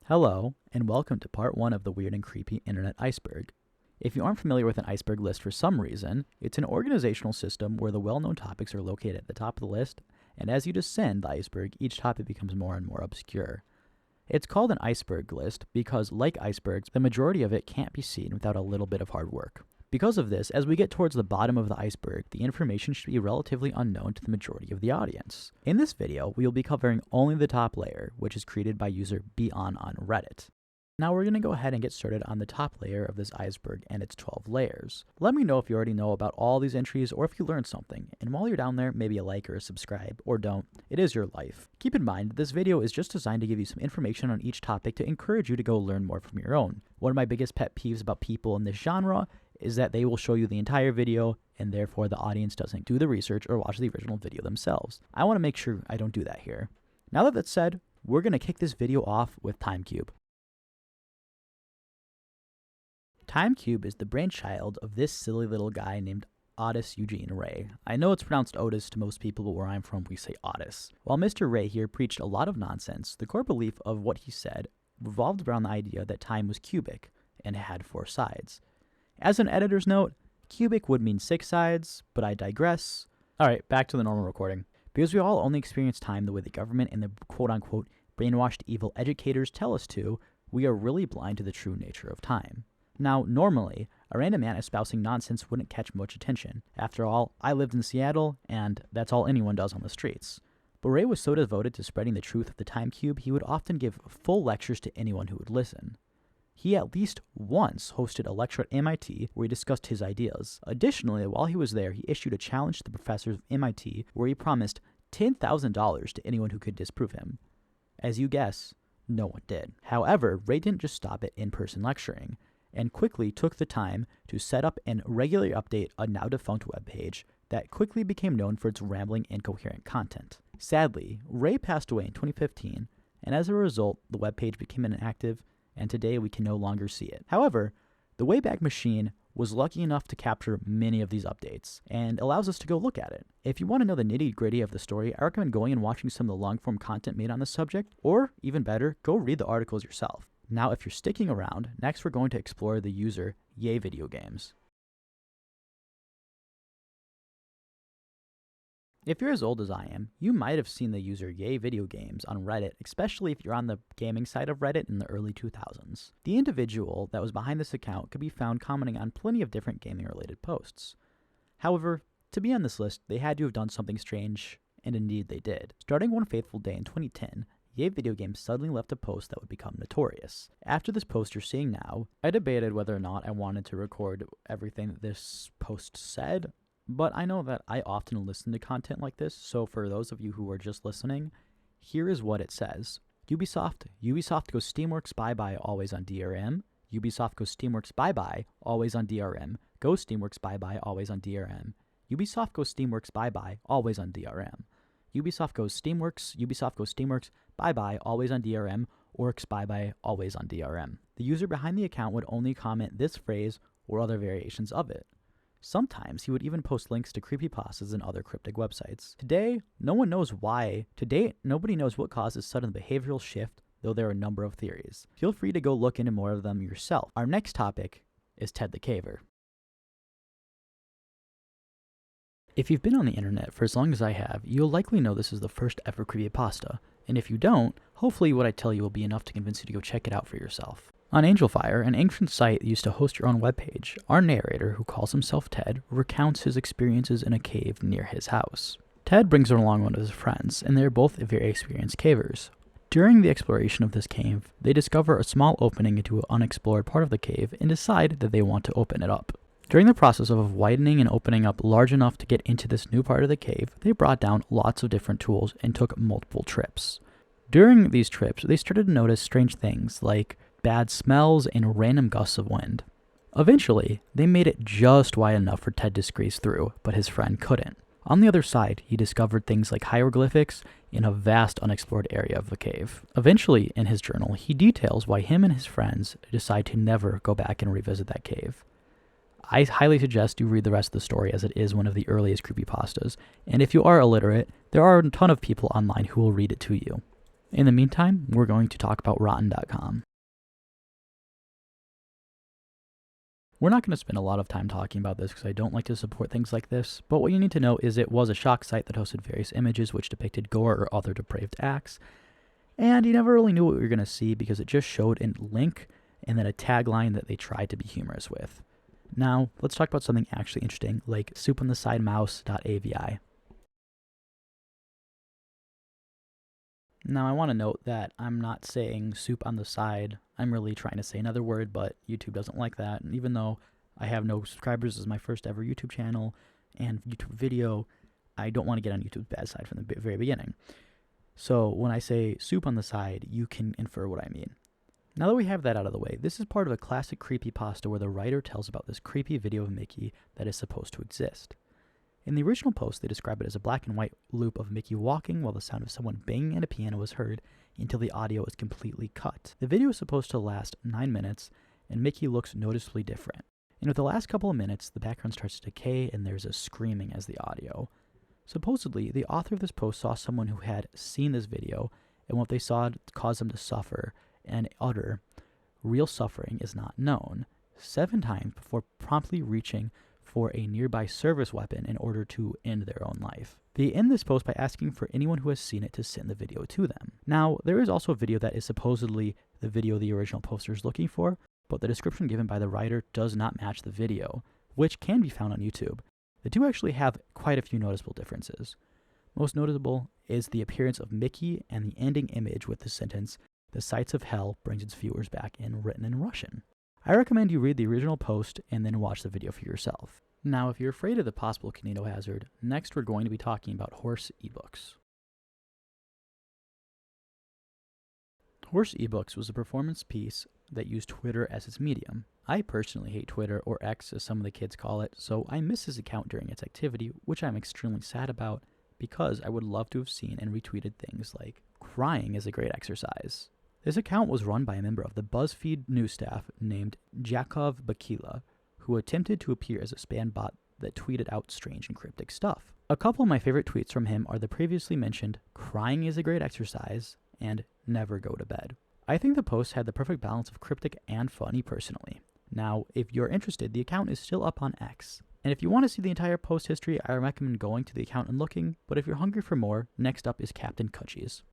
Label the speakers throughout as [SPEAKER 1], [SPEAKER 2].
[SPEAKER 1] Hello, and welcome to part 1 of the weird and creepy internet iceberg. If you aren't familiar with an iceberg list for some reason, it's an organizational system where the well-known topics are located at the top of the list, and as you descend the iceberg, each topic becomes more and more obscure. It's called an iceberg list because, like icebergs, the majority of it can't be seen without a little bit of hard work. Because of this, as we get towards the bottom of the iceberg, the information should be relatively unknown to the majority of the audience. In this video, we will be covering only the top layer, which is created by user Beon on Reddit. Now we're going to go ahead and get started on the top layer of this iceberg and its 12 layers. Let me know if you already know about all these entries or if you learned something, and while you're down there, maybe a like or a subscribe, or don't. It is your life. Keep in mind, this video is just designed to give you some information on each topic to encourage you to go learn more from your own. One of my biggest pet peeves about people in this genre is that they will show you the entire video and therefore the audience doesn't do the research or watch the original video themselves. I want to make sure I don't do that here. Now that that's said, we're going to kick this video off with TimeCube. TimeCube is the brainchild of this silly little guy named Otis Eugene Ray. I know it's pronounced Otis to most people, but where I'm from we say Otis. While Mr. Ray here preached a lot of nonsense, the core belief of what he said revolved around the idea that time was cubic and it had 4 sides. As an editor's note, cubic would mean 6 sides, but I digress. Alright, back to the normal recording. Because we all only experience time the way the government and the quote-unquote brainwashed evil educators tell us to, we are really blind to the true nature of time. Now, normally, a random man espousing nonsense wouldn't catch much attention. After all, I lived in Seattle, and that's all anyone does on the streets. But Ray was so devoted to spreading the truth of the time cube, he would often give full lectures to anyone who would listen. He at least once hosted a lecture at MIT where he discussed his ideas. Additionally, while he was there, he issued a challenge to the professors of MIT where he promised $10,000 to anyone who could disprove him. As you guess, no one did. However, Ray didn't just stop at in-person lecturing, and quickly took the time to set up and regularly update a now-defunct webpage that quickly became known for its rambling, incoherent content. Sadly, Ray passed away in 2015, and as a result, the webpage became inactive, and today we can no longer see it. However, the Wayback Machine was lucky enough to capture many of these updates, and allows us to go look at it. If you want to know the nitty-gritty of the story, I recommend going and watching some of the long-form content made on this subject, or, even better, go read the articles yourself. Now, if you're sticking around, next we're going to explore the user Yay Video Games. If you're as old as I am, you might have seen the user Yay Video Games on Reddit, especially if you're on the gaming side of Reddit in the early 2000s. The individual that was behind this account could be found commenting on plenty of different gaming-related posts. However, to be on this list, they had to have done something strange, and indeed they did. Starting one fateful day in 2010, Yay Video Games suddenly left a post that would become notorious. After this post you're seeing now, I debated whether or not I wanted to record everything that this post said, but I know that I often listen to content like this, so for those of you who are just listening, here is what it says. Ubisoft goes Steamworks bye-bye, always on DRM. Ubisoft goes Steamworks bye-bye, always on DRM. Go Steamworks bye-bye, always on DRM. Ubisoft goes Steamworks bye-bye, always on DRM. Ubisoft goes Steamworks, bye-bye, always on DRM, Orcs bye-bye, always on DRM. The user behind the account would only comment this phrase or other variations of it. Sometimes he would even post links to creepypastas and other cryptic websites. Today, no one knows why. To date, nobody knows what causes sudden behavioral shift, though there are a number of theories. Feel free to go look into more of them yourself. Our next topic is Ted the Caver. If you've been on the internet for as long as I have, you'll likely know this is the first ever creepypasta, and if you don't, hopefully what I tell you will be enough to convince you to go check it out for yourself. On Angelfire, an ancient site that used to host your own webpage, our narrator, who calls himself Ted, recounts his experiences in a cave near his house. Ted brings along one of his friends, and they are both very experienced cavers. During the exploration of this cave, they discover a small opening into an unexplored part of the cave and decide that they want to open it up. During the process of widening and opening up large enough to get into this new part of the cave, they brought down lots of different tools and took multiple trips. During these trips, they started to notice strange things like bad smells and random gusts of wind. Eventually, they made it just wide enough for Ted to squeeze through, but his friend couldn't. On the other side, he discovered things like hieroglyphics in a vast unexplored area of the cave. Eventually, in his journal, he details why him and his friends decide to never go back and revisit that cave. I highly suggest you read the rest of the story as it is one of the earliest creepypastas, and if you are illiterate, there are a ton of people online who will read it to you. In the meantime, we're going to talk about rotten.com. We're not going to spend a lot of time talking about this because I don't like to support things like this, but what you need to know is it was a shock site that hosted various images which depicted gore or other depraved acts, and you never really knew what you were going to see because it just showed a link and then a tagline that they tried to be humorous with. Now, let's talk about something actually interesting, like soupontheSideMouse.avi. Now, I want to note that I'm not saying soup on the side. I'm really trying to say another word, but YouTube doesn't like that. And even though I have no subscribers, this is my first ever YouTube channel and YouTube video, I don't want to get on YouTube's bad side from the very beginning. So when I say soup on the side, you can infer what I mean. Now that we have that out of the way, this is part of a classic creepypasta where the writer tells about this creepy video of Mickey that is supposed to exist. In the original post, they describe it as a black and white loop of Mickey walking while the sound of someone banging at a piano is heard until the audio is completely cut. The video is supposed to last 9 minutes, and Mickey looks noticeably different. And with the last couple of minutes, the background starts to decay and there's a screaming as the audio. Supposedly, the author of this post saw someone who had seen this video, and what they saw caused them to suffer and utter, "Real suffering is not known," 7 times before promptly reaching for a nearby service weapon in order to end their own life. They end this post by asking for anyone who has seen it to send the video to them. Now, there is also a video that is supposedly the video the original poster is looking for, but the description given by the writer does not match the video, which can be found on YouTube. The two actually have quite a few noticeable differences. Most notable is the appearance of Mickey and the ending image with the sentence, "The sights of hell brings its viewers back in," written in Russian. I recommend you read the original post and then watch the video for yourself. Now, if you're afraid of the possible kinetohazard, hazard, next we're going to be talking about Horse eBooks. Horse eBooks was a performance piece that used Twitter as its medium. I personally hate Twitter, or X as some of the kids call it, so I missed this account during its activity, which I'm extremely sad about because I would love to have seen and retweeted things like, "Crying is a great exercise." This account was run by a member of the BuzzFeed news staff named Jakov Bakila, who attempted to appear as a spam bot that tweeted out strange and cryptic stuff. A couple of my favorite tweets from him are the previously mentioned "Crying is a great exercise" and "Never go to bed." I think the post had the perfect balance of cryptic and funny personally. Now, if you're interested, the account is still up on X. And if you want to see the entire post history, I recommend going to the account and looking, but if you're hungry for more, next up is Captain Coochie's.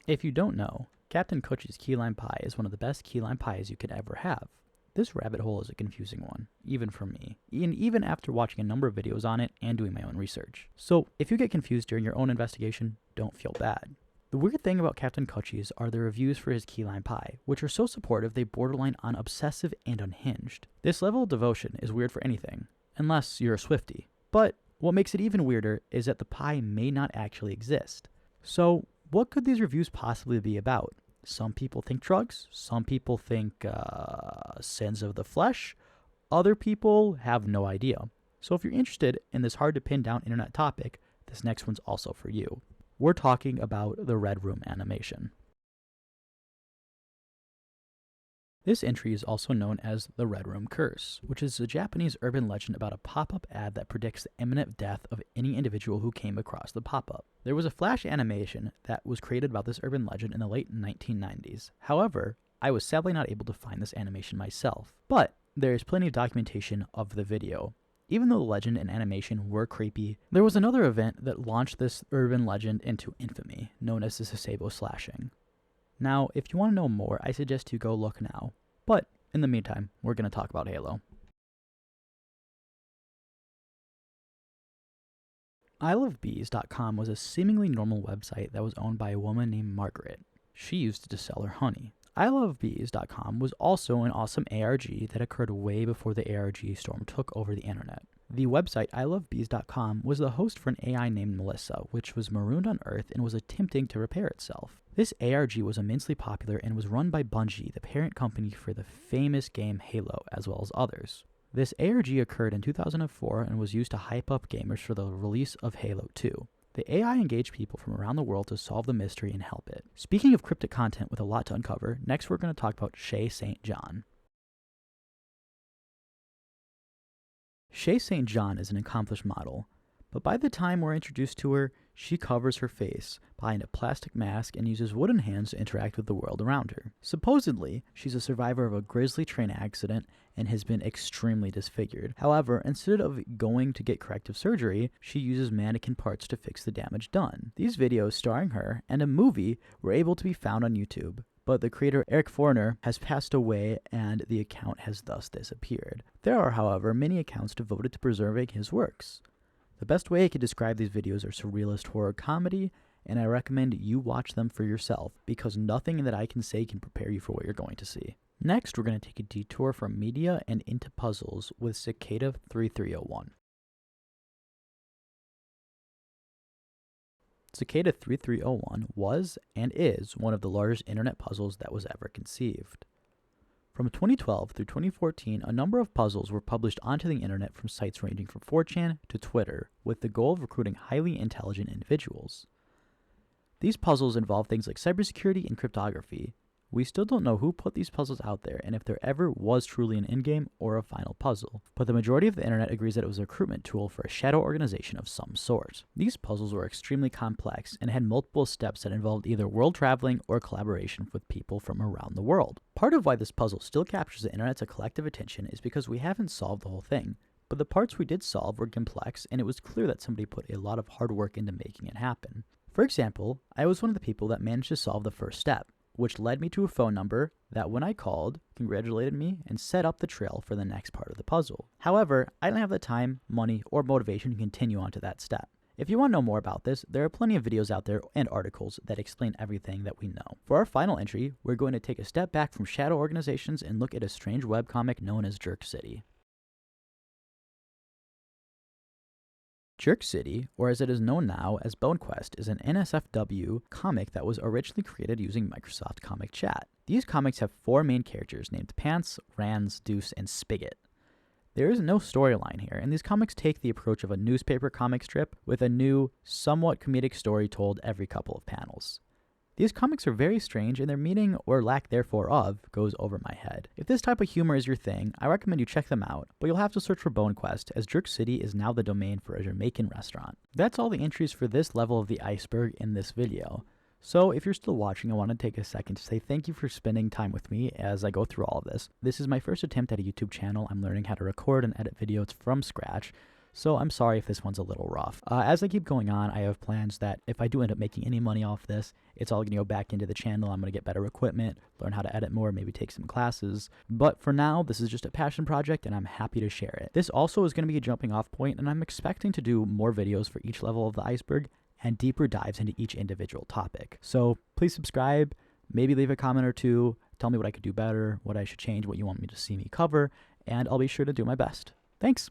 [SPEAKER 1] If you don't know, Captain Coochie's key lime pie is one of the best key lime pies you could ever have. This rabbit hole is a confusing one, even for me, and even after watching a number of videos on it and doing my own research. So if you get confused during your own investigation, don't feel bad. The weird thing about Captain Coochie's are the reviews for his key lime pie, which are so supportive they borderline on obsessive and unhinged. This level of devotion is weird for anything, unless you're a Swiftie. But what makes it even weirder is that the pie may not actually exist. So what could these reviews possibly be about? Some people think drugs, some people think sins of the flesh, other people have no idea. So if you're interested in this hard to pin down internet topic, this next one's also for you. We're talking about the Red Room animation. This entry is also known as the Red Room Curse, which is a Japanese urban legend about a pop-up ad that predicts the imminent death of any individual who came across the pop-up. There was a flash animation that was created about this urban legend in the late 1990s. However, I was sadly not able to find this animation myself, but there is plenty of documentation of the video. Even though the legend and animation were creepy, there was another event that launched this urban legend into infamy, known as the Sasebo slashing. Now, if you want to know more, I suggest you go look now. But in the meantime, we're going to talk about Halo. ilovebees.com was a seemingly normal website that was owned by a woman named Margaret. She used it to sell her honey. ilovebees.com was also an awesome ARG that occurred way before the ARG storm took over the internet. The website ilovebees.com was the host for an AI named Melissa, which was marooned on Earth and was attempting to repair itself. This ARG was immensely popular and was run by Bungie, the parent company for the famous game Halo, as well as others. This ARG occurred in 2004 and was used to hype up gamers for the release of Halo 2. The AI engaged people from around the world to solve the mystery and help it. Speaking of cryptic content with a lot to uncover, next we're going to talk about Shay St. John. Shay St. John is an accomplished model, But by the time we're introduced to her, she covers her face behind a plastic mask and uses wooden hands to interact with the world around her. Supposedly, she's a survivor of a grisly train accident and has been extremely disfigured. However, instead of going to get corrective surgery, she uses mannequin parts to fix the damage done. These videos starring her and a movie were able to be found on YouTube, but the creator Eric Forner has passed away and the account has thus disappeared. There are, however, many accounts devoted to preserving his works. The best way I could describe these videos are surrealist horror comedy, and I recommend you watch them for yourself because nothing that I can say can prepare you for what you're going to see. Next, we're going to take a detour from media and into puzzles with Cicada 3301. Cicada 3301 was and is one of the largest internet puzzles that was ever conceived. From 2012 through 2014, a number of puzzles were published onto the internet from sites ranging from 4chan to Twitter, with the goal of recruiting highly intelligent individuals. These puzzles involve things like cybersecurity and cryptography. We still don't know who put these puzzles out there and if there ever was truly an endgame or a final puzzle, but the majority of the internet agrees that it was a recruitment tool for a shadow organization of some sort. These puzzles were extremely complex and had multiple steps that involved either world traveling or collaboration with people from around the world. Part of why this puzzle still captures the internet's collective attention is because we haven't solved the whole thing, but the parts we did solve were complex and it was clear that somebody put a lot of hard work into making it happen. For example, I was one of the people that managed to solve the first step, which led me to a phone number that when I called, congratulated me and set up the trail for the next part of the puzzle. However, I didn't have the time, money, or motivation to continue on to that step. If you want to know more about this, there are plenty of videos out there and articles that explain everything that we know. For our final entry, we're going to take a step back from shadow organizations and look at a strange webcomic known as Jerk City. Jerk City, or as it is known now as Bone Quest, is an NSFW comic that was originally created using Microsoft Comic Chat. These comics have 4 main characters named Pants, Rans, Deuce, and Spigot. There is no storyline here, and these comics take the approach of a newspaper comic strip with a new, somewhat comedic story told every couple of panels. These comics are very strange, and their meaning, or lack therefore of, goes over my head. If this type of humor is your thing, I recommend you check them out, but you'll have to search for Bone Quest, as Jerk City is now the domain for a Jamaican restaurant. That's all the entries for this level of the iceberg in this video. So if you're still watching, I want to take a second to say thank you for spending time with me as I go through all of this. This is my first attempt at a YouTube channel. I'm learning how to record and edit videos from scratch. So I'm sorry if this one's a little rough. As I keep going on, I have plans that if I do end up making any money off this, it's all going to go back into the channel. I'm going to get better equipment, learn how to edit more, maybe take some classes. But for now, this is just a passion project and I'm happy to share it. This also is going to be a jumping off point, and I'm expecting to do more videos for each level of the iceberg and deeper dives into each individual topic. So please subscribe, maybe leave a comment or two, tell me what I could do better, what I should change, what you want me to see me cover, and I'll be sure to do my best. Thanks.